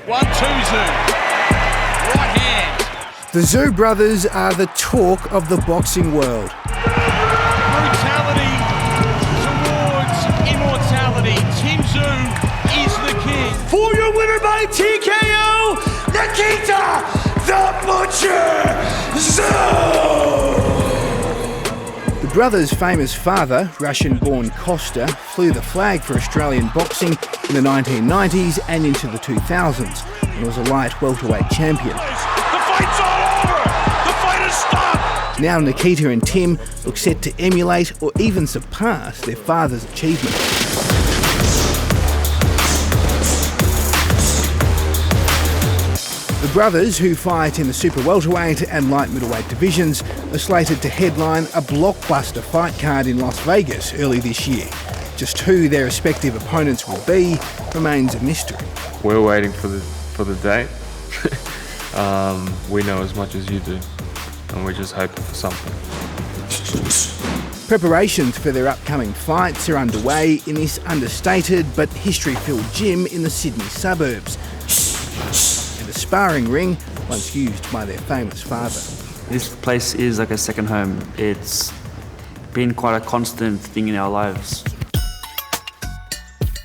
1-2 Tszyu. Right hand. The Tszyu brothers are the talk of the boxing world. Brutality towards immortality. Tim Tszyu is the king. For your winner by TKO, Nikita the Butcher Tszyu! The brothers' famous father, Russian-born Kosta, flew the flag for Australian boxing in the 1990s and into the 2000s and was a light welterweight champion. The fight's all over! The fight has stopped! Now Nikita and Tim look set to emulate or even surpass their father's achievement. The brothers, who fight in the super welterweight and light middleweight divisions, are slated to headline a blockbuster fight card in Las Vegas early this year. Just who their respective opponents will be remains a mystery. We're waiting for the date. We know as much as you do, and we're just hoping for something. Preparations for their upcoming fights are underway in this understated but history-filled gym in the Sydney suburbs. And a sparring ring once used by their famous father. This place is like a second home. It's been quite a constant thing in our lives.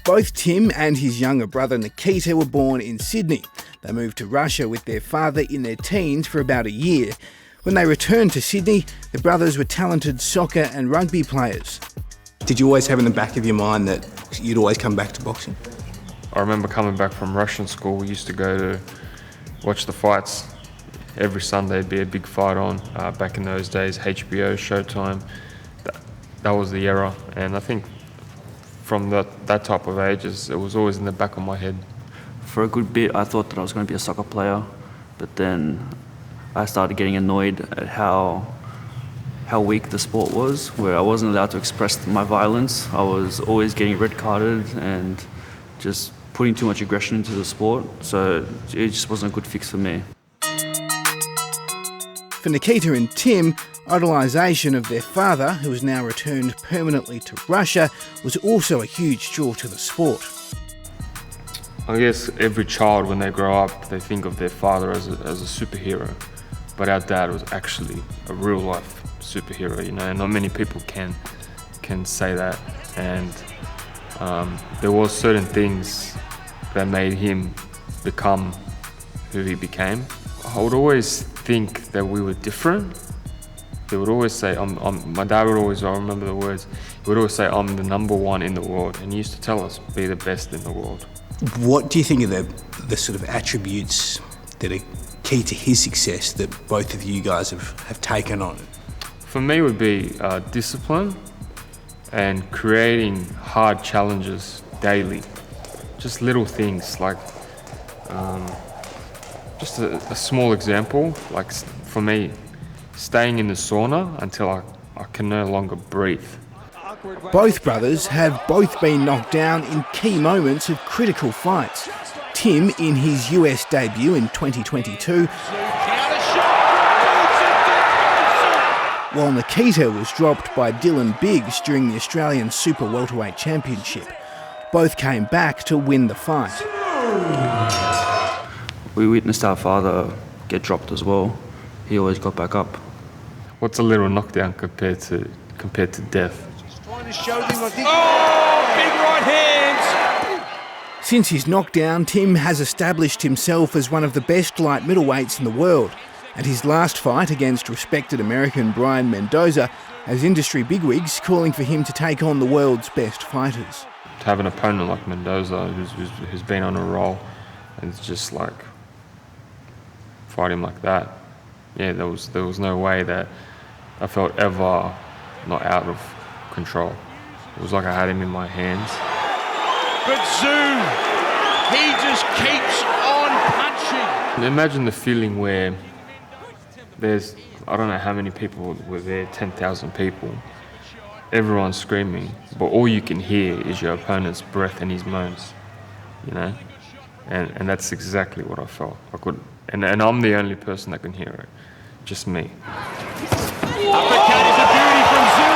Both Tim and his younger brother Nikita were born in Sydney. They moved to Russia with their father in their teens for about a year. When they returned to Sydney, the brothers were talented soccer and rugby players. Did you always have in the back of your mind that you'd always come back to boxing? I remember coming back from Russian school. We used to go to watch the fights. Every Sunday would be a big fight on. Back in those days, HBO, Showtime, that was the era. And I think from that type of ages, it was always in the back of my head. For a good bit, I thought that I was going to be a soccer player, but then I started getting annoyed at how weak the sport was, where I wasn't allowed to express my violence. I was always getting red carded and just putting too much aggression into the sport, so it just wasn't a good fix for me. For Nikita and Tim, idolisation of their father, who has now returned permanently to Russia, was also a huge draw to the sport. I guess every child, when they grow up, they think of their father as a superhero. But our dad was actually a real-life superhero, you know, and not many people can say that. And there was certain things that made him become who he became. I would always think that we were different. They would always say, my dad would always, I remember the words, he would always say, I'm the number one in the world. And he used to tell us, be the best in the world. What do you think are the sort of attributes that are key to his success that both of you guys have taken on? For me, it would be discipline and creating hard challenges daily. Just little things like, just a small example, like for me, staying in the sauna until I can no longer breathe. Both brothers have both been knocked down in key moments of critical fights. Tim in his US debut in 2022, while Nikita was dropped by Dylan Biggs during the Australian Super Welterweight Championship. Both came back to win the fight. We witnessed our father get dropped as well. He always got back up. What's a little knockdown compared to death? Oh, big right hands. Since his knockdown, Tim has established himself as one of the best light middleweights in the world. And his last fight against respected American Brian Mendoza has industry bigwigs calling for him to take on the world's best fighters. To have an opponent like Mendoza who's been on a roll, and it's just like fight him like that. Yeah, there was no way that I felt ever not out of control. It was like I had him in my hands. But Tszyu, he just keeps on punching. And imagine the feeling where there's, I don't know how many people were there, 10,000 people. Everyone's screaming, but all you can hear is your opponent's breath and his moans, you know? And that's exactly what I felt. And I'm the only person that can hear it, just me. Uppercut is a beauty from Tszyu.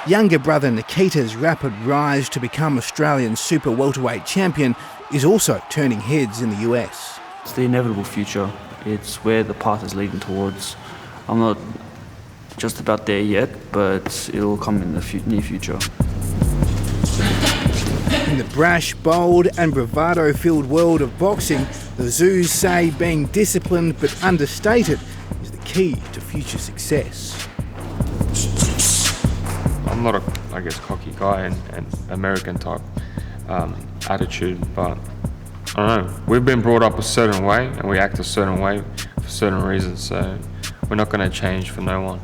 Younger brother Nikita's rapid rise to become Australian super welterweight champion is also turning heads in the US. It's the inevitable future. It's where the path is leading towards. I'm not just about there yet, but it'll come in the near future. In the brash, bold and bravado-filled world of boxing, the Tszyu say being disciplined but understated is the key to future success. I'm not a, I guess, cocky guy and American type attitude, but I don't know. We've been brought up a certain way and we act a certain way for certain reasons, so we're not going to change for no one.